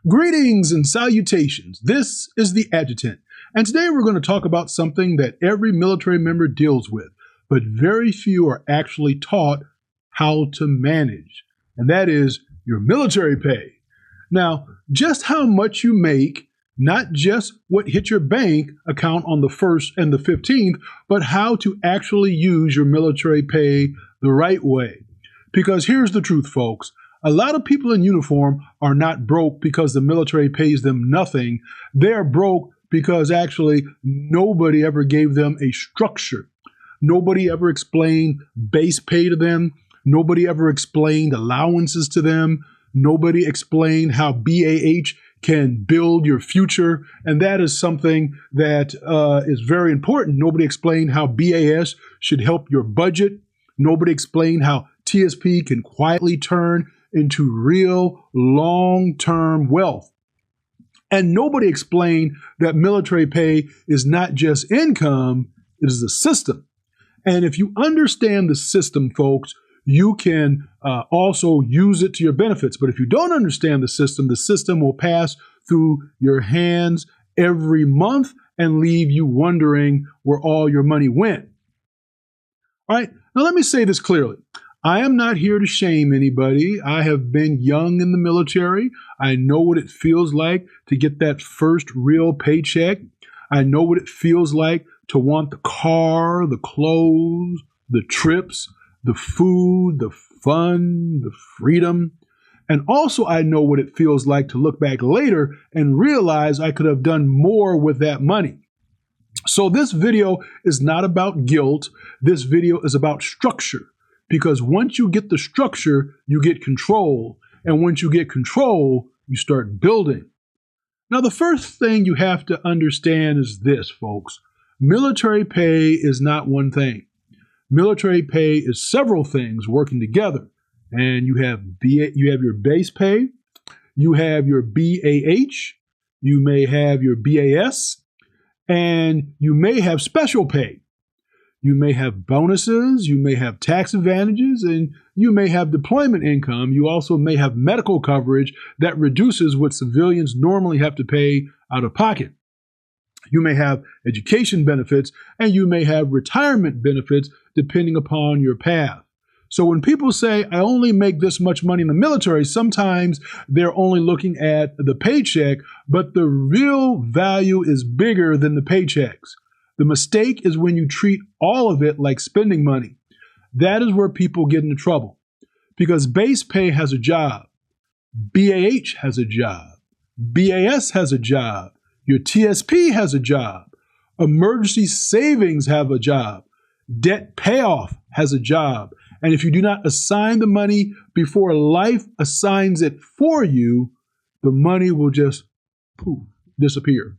Greetings and salutations. This is the Adjutant, and today we're going to talk about something that every military member deals with, but very few are actually taught how to manage, and that is your military pay. Now, just how much you make, not just what hit your bank account on the 1st and the 15th, but how to actually use your military pay the right way. Because here's the truth, folks. A lot of people in uniform are not broke because the military pays them nothing. They're broke because actually nobody ever gave them a structure. Nobody ever explained base pay to them. Nobody ever explained allowances to them. Nobody explained how BAH can build your future. And that is something that is very important. Nobody explained how BAS should help your budget. Nobody explained how TSP can quietly turn into real long-term wealth. And nobody explained that military pay is not just income, it is a system. And if you understand the system, folks, you can also use it to your benefits. But if you don't understand the system will pass through your hands every month and leave you wondering where all your money went. All right, now let me say this clearly. I am not here to shame anybody. I have been young in the military. I know what it feels like to get that first real paycheck. I know what it feels like to want the car, the clothes, the trips, the food, the fun, the freedom. And also I know what it feels like to look back later and realize I could have done more with that money. So this video is not about guilt. This video is about structure. Because once you get the structure, you get control. And once you get control, you start building. Now, the first thing you have to understand is this, folks. Military pay is not one thing. Military pay is several things working together. And you have your base pay, you have your BAH, you may have your BAS, and you may have special pay. You may have bonuses, you may have tax advantages, and you may have deployment income. You also may have medical coverage that reduces what civilians normally have to pay out of pocket. You may have education benefits, and you may have retirement benefits depending upon your path. So when people say, I only make this much money in the military, sometimes they're only looking at the paycheck, but the real value is bigger than the paychecks. The mistake is when you treat all of it like spending money. That is where people get into trouble. Because base pay has a job. BAH has a job. BAS has a job. Your TSP has a job. Emergency savings have a job. Debt payoff has a job. And if you do not assign the money before life assigns it for you, the money will just disappear.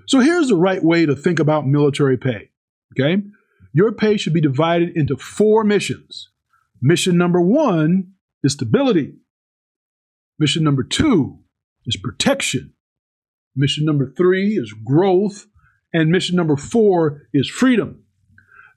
So here's the right way to think about military pay, okay? Your pay should be divided into 4 missions. Mission number 1 is stability. Mission number 2 is protection. Mission number 3 is growth. And mission number 4 is freedom.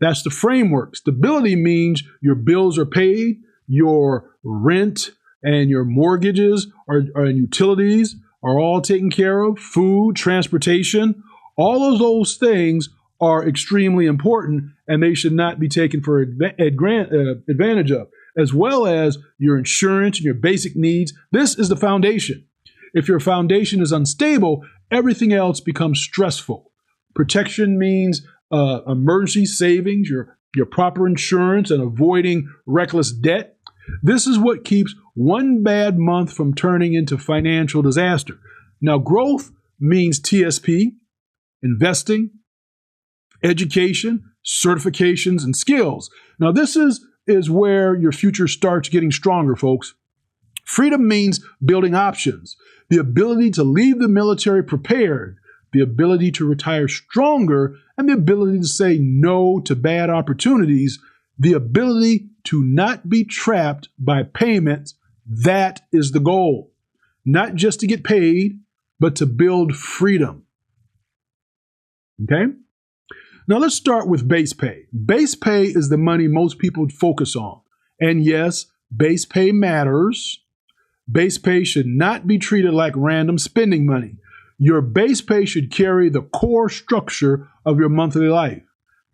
That's the framework. Stability means your bills are paid, your rent and your mortgages and utilities are all taken care of, food, transportation, all of those things are extremely important and they should not be taken for advantage of, as well as your insurance and your basic needs. This is the foundation. If your foundation is unstable, everything else becomes stressful. Protection means emergency savings, your proper insurance, and avoiding reckless debt. This is what keeps one bad month from turning into financial disaster. Now, growth means TSP, investing, education, certifications, and skills. Now, this is where your future starts getting stronger, folks. Freedom means building options, the ability to leave the military prepared, the ability to retire stronger, and the ability to say no to bad opportunities, the ability to not be trapped by payments. That is the goal. Not just to get paid, but to build freedom. Okay? Now let's start with base pay. Base pay is the money most people focus on. And yes, base pay matters. Base pay should not be treated like random spending money. Your base pay should carry the core structure of your monthly life.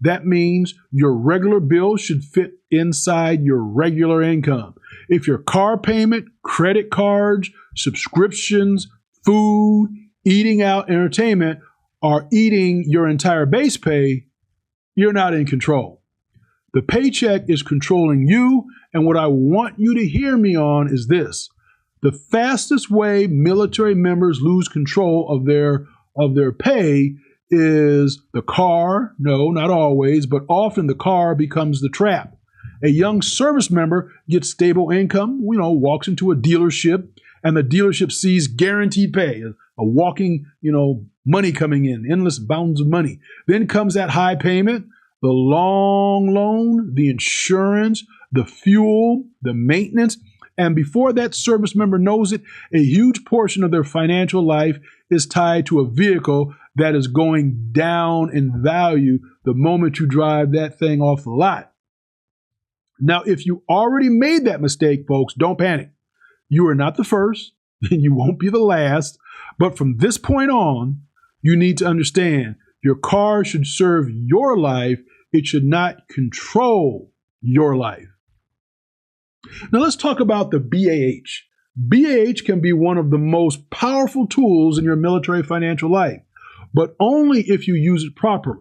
That means your regular bills should fit inside your regular income. If your car payment, credit cards, subscriptions, food, eating out, entertainment are eating your entire base pay, you're not in control. The paycheck is controlling you, and what I want you to hear me on is this. The fastest way military members lose control of their pay is the car. No, not always, but often the car becomes the trap. A young service member gets stable income, walks into a dealership, and the dealership sees guaranteed pay, a walking, money coming in, endless bounds of money. Then comes that high payment, the long loan, the insurance, the fuel, the maintenance. And before that service member knows it, a huge portion of their financial life is tied to a vehicle that is going down in value the moment you drive that thing off the lot. Now, if you already made that mistake, folks, don't panic. You are not the first, and you won't be the last. But from this point on, you need to understand your car should serve your life. It should not control your life. Now let's talk about the BAH. BAH can be one of the most powerful tools in your military financial life, but only if you use it properly.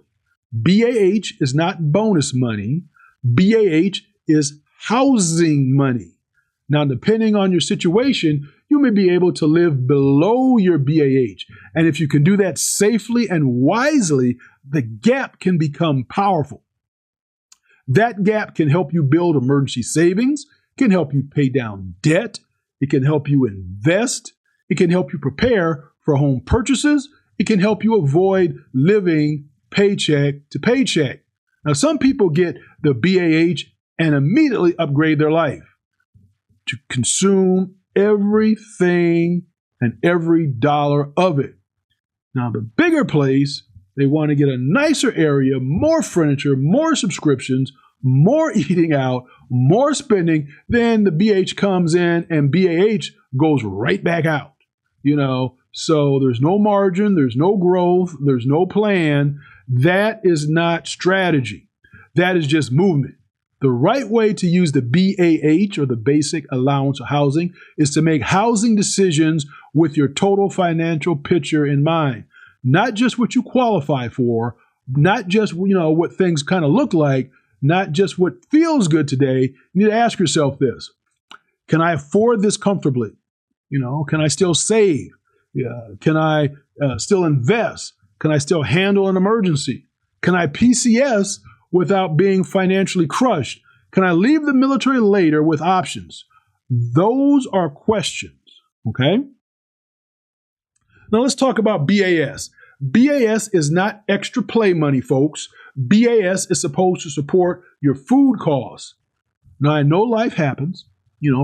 BAH is not bonus money. BAH is housing money. Now, depending on your situation, you may be able to live below your BAH. And if you can do that safely and wisely, the gap can become powerful. That gap can help you build emergency savings, can help you pay down debt, it can help you invest, it can help you prepare for home purchases, it can help you avoid living paycheck to paycheck. Now, some people get the BAH and immediately upgrade their life to consume everything and every dollar of it. Now, the bigger place, they want to get a nicer area, more furniture, more subscriptions, more eating out, more spending. Then the BH comes in and BAH goes right back out. So there's no margin, there's no growth, there's no plan. That is not strategy. That is just movement. The right way to use the BAH, or the basic allowance of housing, is to make housing decisions with your total financial picture in mind. Not just what you qualify for, not just, what things kind of look like, not just what feels good today. You need to ask yourself this. Can I afford this comfortably? Can I still save? Can I still invest? Can I still handle an emergency? Can I PCS without being financially crushed? Can I leave the military later with options? Those are questions, okay? Now let's talk about BAS. BAS is not extra play money, folks. BAS is supposed to support your food costs. Now, I know life happens.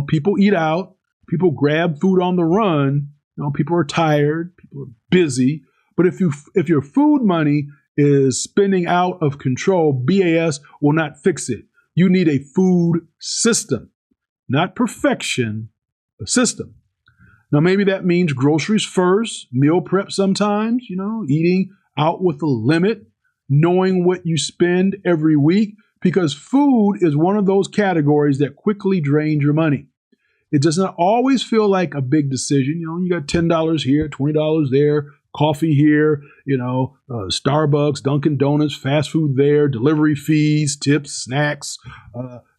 People eat out. People grab food on the run. People are tired. People are busy. But if your food money is spending out of control, BAS will not fix it. You need a food system, not perfection, a system. Now, maybe that means groceries first, meal prep sometimes, eating out with a limit, knowing what you spend every week, because food is one of those categories that quickly drains your money. It does not always feel like a big decision. You got $10 here, $20 there, coffee here, Starbucks, Dunkin' Donuts, fast food there, delivery fees, tips, snacks.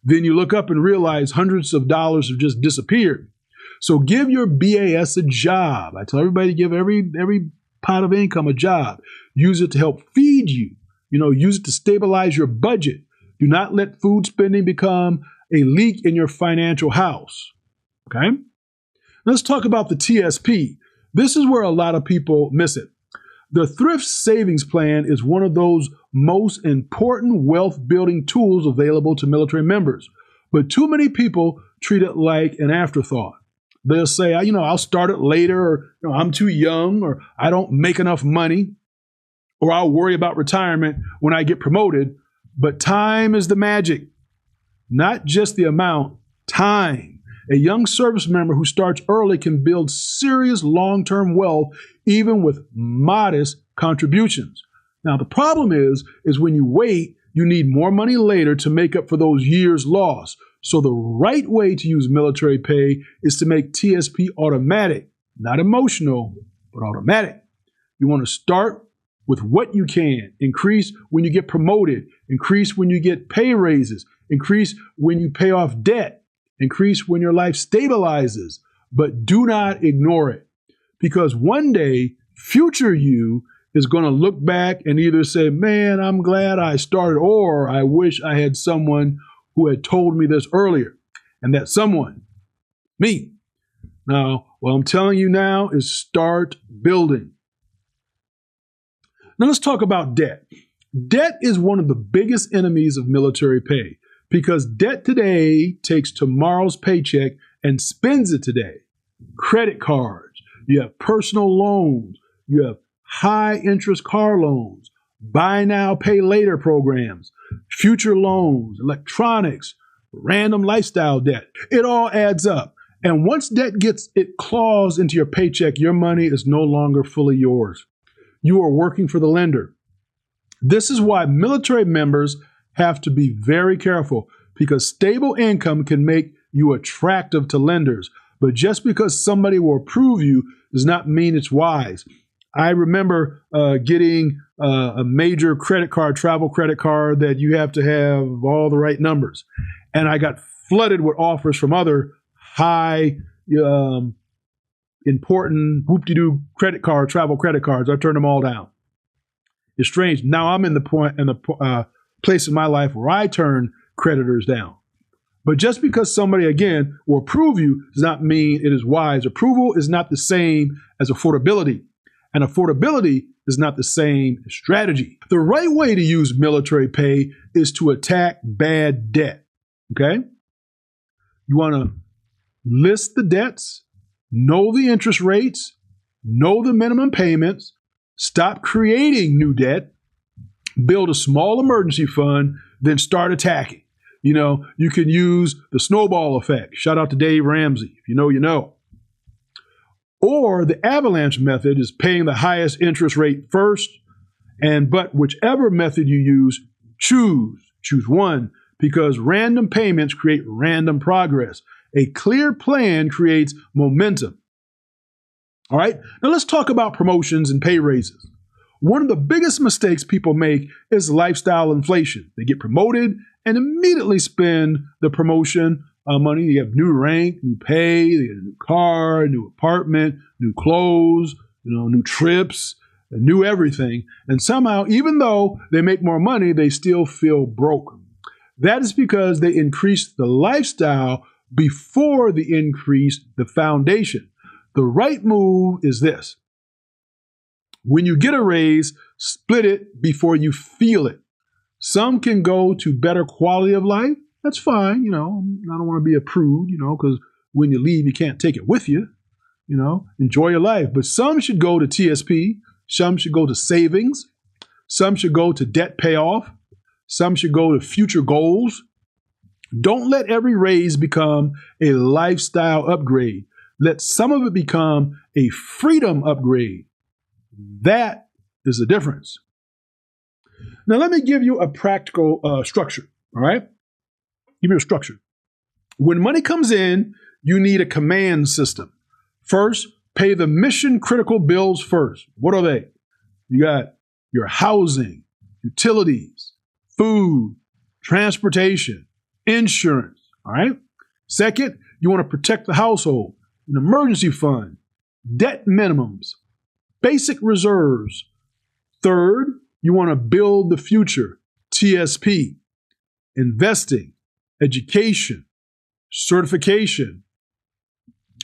Then you look up and realize hundreds of dollars have just disappeared. So give your BAS a job. I tell everybody to give every pot of income a job. Use it to help feed you. Use it to stabilize your budget. Do not let food spending become a leak in your financial house. Okay? Let's talk about the TSP. This is where a lot of people miss it. The thrift savings plan is one of those most important wealth building tools available to military members. But too many people treat it like an afterthought. They'll say, I'll start it later, or I'm too young, or I don't make enough money, or I'll worry about retirement when I get promoted. But time is the magic, not just the amount, time. A young service member who starts early can build serious long-term wealth even with modest contributions. Now, the problem is when you wait, you need more money later to make up for those years lost. So the right way to use military pay is to make TSP automatic, not emotional, but automatic. You want to start with what you can. Increase when you get promoted. Increase when you get pay raises. Increase when you pay off debt. Increase when your life stabilizes. But do not ignore it. Because one day, future you is going to look back and either say, man, I'm glad I started, or I wish I had someone who had told me this earlier. And that someone, me. Now, what I'm telling you now is start building. Now let's talk about debt. Debt is one of the biggest enemies of military pay because debt today takes tomorrow's paycheck and spends it today. Credit cards, you have personal loans, you have high interest car loans, buy now, pay later programs, future loans, electronics, random lifestyle debt. It all adds up. And once debt gets it claws into your paycheck, your money is no longer fully yours. You are working for the lender. This is why military members have to be very careful because stable income can make you attractive to lenders. But just because somebody will approve you does not mean it's wise. I remember getting a major credit card, travel credit card that you have to have all the right numbers. And I got flooded with offers from other high, important whoop-de-doo credit card, travel credit cards. I turned them all down. It's strange. Now I'm in the place in my life where I turn creditors down. But just because somebody, again, will approve you does not mean it is wise. Approval is not the same as affordability. And affordability is not the same as strategy. The right way to use military pay is to attack bad debt. Okay? You want to list the debts, know the interest rates, know the minimum payments, stop creating new debt, build a small emergency fund, then start attacking. You know, you can use the snowball effect. Shout out to Dave Ramsey. If you know, you know. Or the avalanche method is paying the highest interest rate first, but whichever method you use, choose one, because random payments create random progress. A clear plan creates momentum. All right, now let's talk about promotions and pay raises. One of the biggest mistakes people make is lifestyle inflation. They get promoted and immediately spend the promotion money. You have new rank, new pay, they get a new car, a new apartment, new clothes, new trips, new everything. And somehow, even though they make more money, they still feel broke. That is because they increased the lifestyle before they increased the foundation. The right move is this. When you get a raise, split it before you feel it. Some can go to better quality of life. That's fine. I don't want to be a prude, because when you leave, you can't take it with you. Enjoy your life. But some should go to TSP. Some should go to savings. Some should go to debt payoff. Some should go to future goals. Don't let every raise become a lifestyle upgrade. Let some of it become a freedom upgrade. That is the difference. Now, let me give you a practical structure, all right? Give you a structure. When money comes in, you need a command system. First, pay the mission-critical bills first. What are they? You got your housing, utilities, food, transportation, insurance, all right? Second, you want to protect the household, an emergency fund, debt minimums, basic reserves. Third, you want to build the future, TSP, investing, education, certification,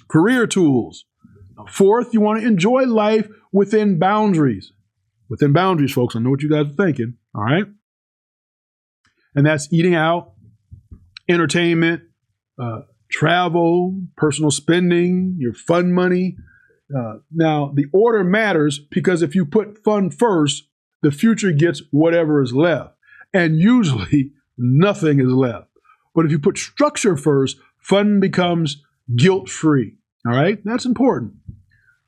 career tools. Fourth, you want to enjoy life within boundaries. Within boundaries, folks. I know what you guys are thinking, all right? And that's eating out, entertainment, travel, personal spending, your fun money. Now, the order matters because if you put fun first, the future gets whatever is left. And usually, nothing is left. But if you put structure first, fun becomes guilt-free. All right, that's important.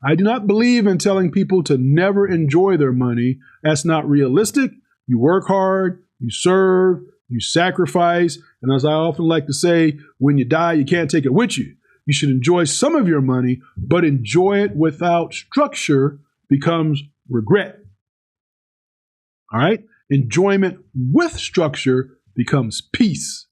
I do not believe in telling people to never enjoy their money. That's not realistic. You work hard, you serve, you sacrifice, and as I often like to say, when you die, you can't take it with you. You should enjoy some of your money, but enjoy it without structure becomes regret. All right? Enjoyment with structure becomes peace.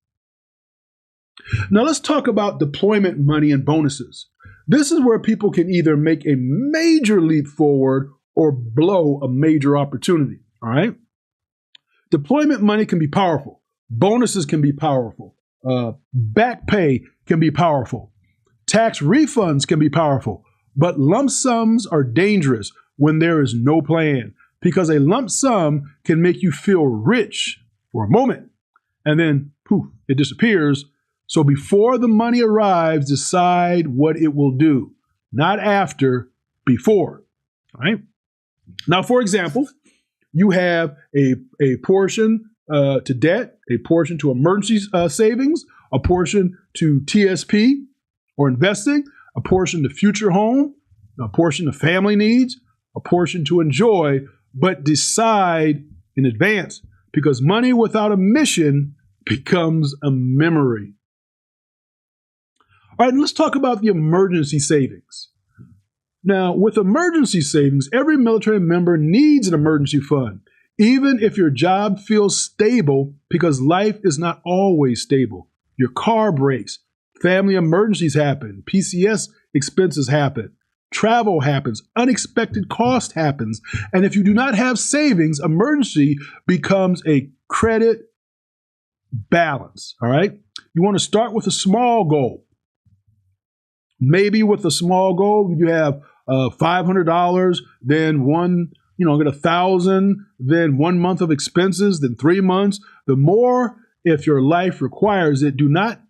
Now let's talk about deployment money and bonuses. This is where people can either make a major leap forward or blow a major opportunity. All right? Deployment money can be powerful. Bonuses can be powerful. Back pay can be powerful. Tax refunds can be powerful. But lump sums are dangerous when there is no plan, because a lump sum can make you feel rich for a moment and then poof, it disappears. So before the money arrives, decide what it will do. Not after, before. All right? Now, for example, you have a portion to debt, a portion to emergency savings, a portion to TSP or investing, a portion to future home, a portion to family needs, a portion to enjoy, but decide in advance, because money without a mission becomes a memory. All right, let's talk about the emergency savings. Now, with emergency savings, every military member needs an emergency fund, even if your job feels stable, because life is not always stable. Your car breaks, family emergencies happen, PCS expenses happen, travel happens, unexpected cost happens, and if you do not have savings, emergency becomes a credit balance, all right? You want to start with a small goal. Maybe with a small goal, you have $500, then get 1,000, then 1 month of expenses, then 3 months. The more, if your life requires it, do not,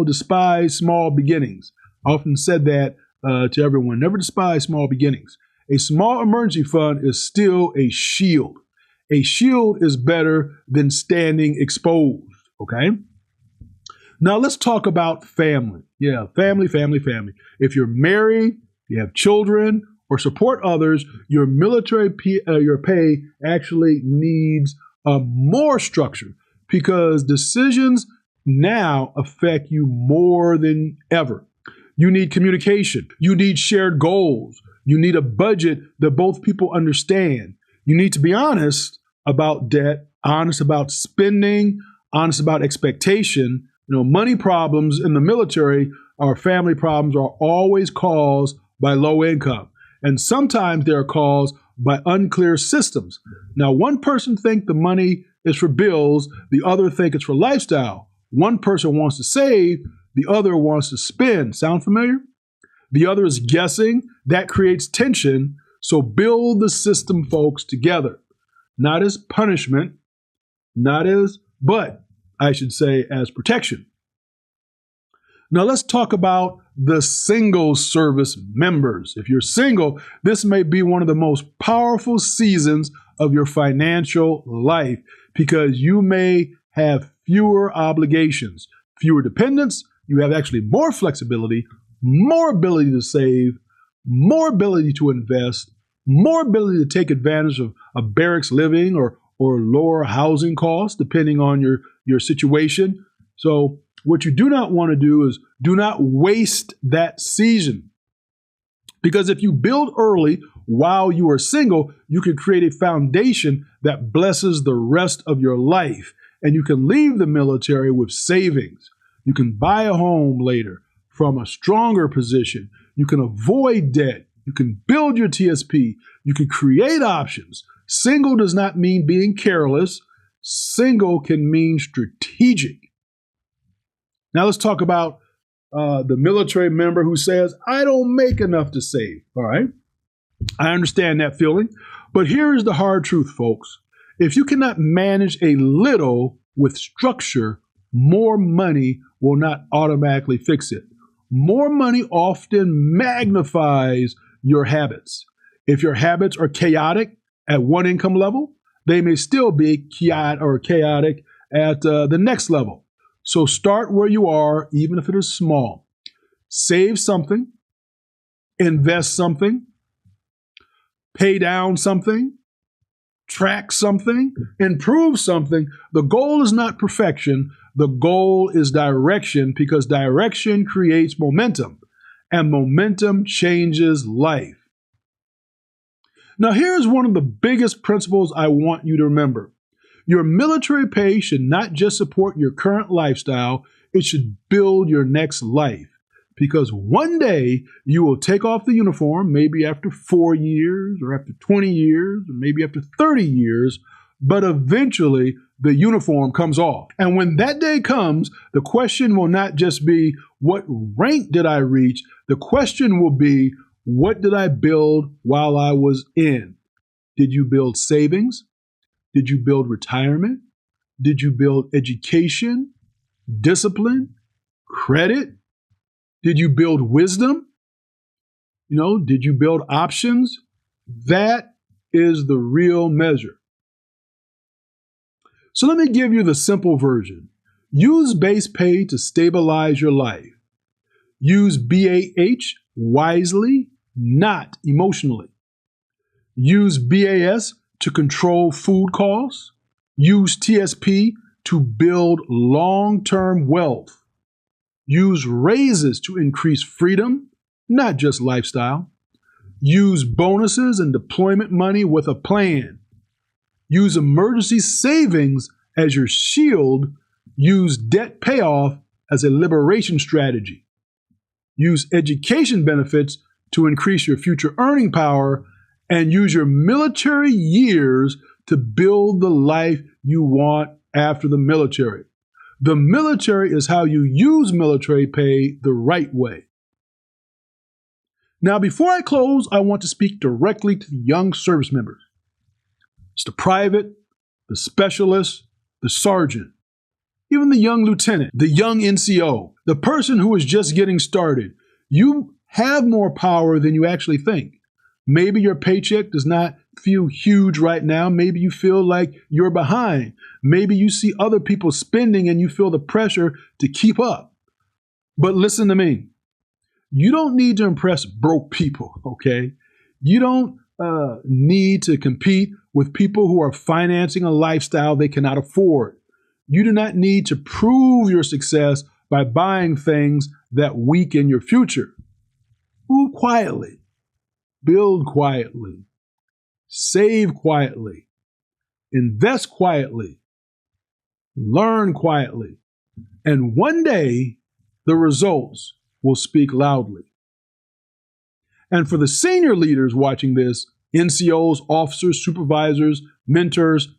despise small beginnings. I often said that to everyone, never despise small beginnings. A small emergency fund is still a shield. A shield is better than standing exposed, okay? Now let's talk about family. Yeah, family. If you're married, you have children, or support others, your military your pay actually needs more structure, because decisions now affect you more than ever. You need communication. You need shared goals. You need a budget that both people understand. You need to be honest about debt, honest about spending, honest about expectation. Money problems in the military or family problems are always caused by low income. And sometimes they're caused by unclear systems. Now, one person thinks the money is for bills, the other thinks it's for lifestyle. One person wants to save, the other wants to spend. Sound familiar? The other is guessing. That creates tension. So build the system, folks, together. Not as punishment, but I should say as protection. Now let's talk about the single service members. If you're single, this may be one of the most powerful seasons of your financial life, because you may have fewer obligations, fewer dependents. You have actually more flexibility, more ability to save, more ability to invest, more ability to take advantage of barracks living or lower housing costs, depending on your situation. So what you do not want to do is do not waste that season. Because if you build early while you are single, you can create a foundation that blesses the rest of your life. And you can leave the military with savings. You can buy a home later from a stronger position. You can avoid debt. You can build your TSP. You can create options. Single does not mean being careless. Single can mean strategic. Now let's talk about the military member who says, I don't make enough to save. All right. I understand that feeling. But here is the hard truth, folks. If you cannot manage a little with structure, more money will not automatically fix it. More money often magnifies your habits. If your habits are chaotic at one income level, they may still be chaotic at the next level. So start where you are, even if it is small. Save something, invest something, pay down something, track something, improve something. The goal is not perfection. The goal is direction, because direction creates momentum, and momentum changes life. Now, here's one of the biggest principles I want you to remember. Your military pay should not just support your current lifestyle, it should build your next life. Because one day you will take off the uniform, maybe after 4 years, or after 20 years, or maybe after 30 years, but eventually the uniform comes off. And when that day comes, the question will not just be, what rank did I reach? The question will be, what did I build while I was in? Did you build savings? Did you build retirement? Did you build education, discipline, credit? Did you build wisdom? Did you build options? That is the real measure. So let me give you the simple version. Use base pay to stabilize your life. Use BAH wisely, not emotionally. Use BAS to control food costs. Use TSP to build long-term wealth. Use raises to increase freedom, not just lifestyle. Use bonuses and deployment money with a plan. Use emergency savings as your shield. Use debt payoff as a liberation strategy. Use education benefits to increase your future earning power, and use your military years to build the life you want after the military. The military is how you use military pay the right way. Now, before I close, I want to speak directly to the young service members. It's the private, the specialist, the sergeant, even the young lieutenant, the young NCO, the person who is just getting started. You have more power than you actually think. Maybe your paycheck does not feel huge right now. Maybe you feel like you're behind. Maybe you see other people spending and you feel the pressure to keep up. But listen to me. You don't need to impress broke people, okay? You don't need to compete with people who are financing a lifestyle they cannot afford. You do not need to prove your success by buying things that weaken your future. Move quietly. Build quietly. Save quietly. Invest quietly. Learn quietly. And one day, the results will speak loudly. And for the senior leaders watching this, NCOs, officers, supervisors, mentors,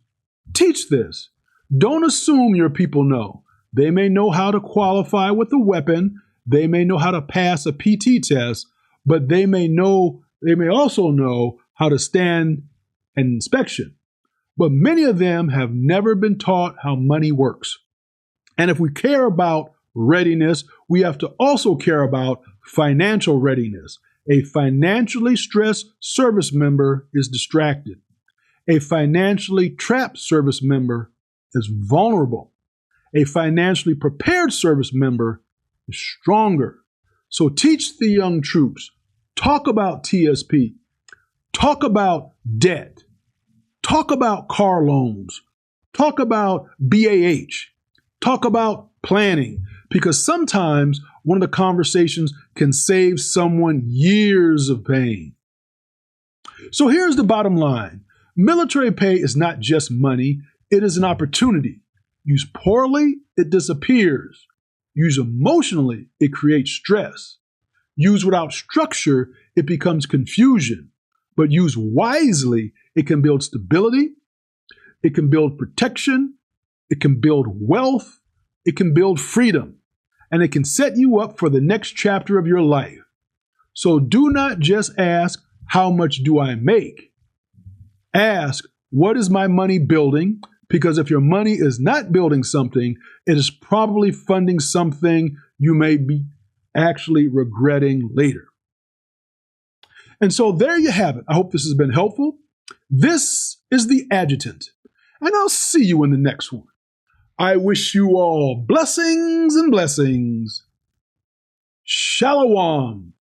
teach this. Don't assume your people know. They may know how to qualify with a weapon. They may know how to pass a PT test, but they may also know how to stand an inspection. But many of them have never been taught how money works. And if we care about readiness, we have to also care about financial readiness. A financially stressed service member is distracted. A financially trapped service member is vulnerable. A financially prepared service member is stronger. So teach the young troops. Talk about TSP. Talk about debt. Talk about car loans. Talk about BAH. Talk about planning. Because sometimes one of the conversations can save someone years of pain. So here's the bottom line. Military pay is not just money. It is an opportunity. Used poorly, it disappears. Used emotionally, it creates stress. Used without structure, it becomes confusion. But used wisely, it can build stability. It can build protection. It can build wealth. It can build freedom. And it can set you up for the next chapter of your life. So do not just ask, how much do I make? Ask, what is my money building? Because if your money is not building something, it is probably funding something you may be actually regretting later. And so there you have it. I hope this has been helpful. This is the Adjutant, and I'll see you in the next one. I wish you all blessings and blessings. Shalom.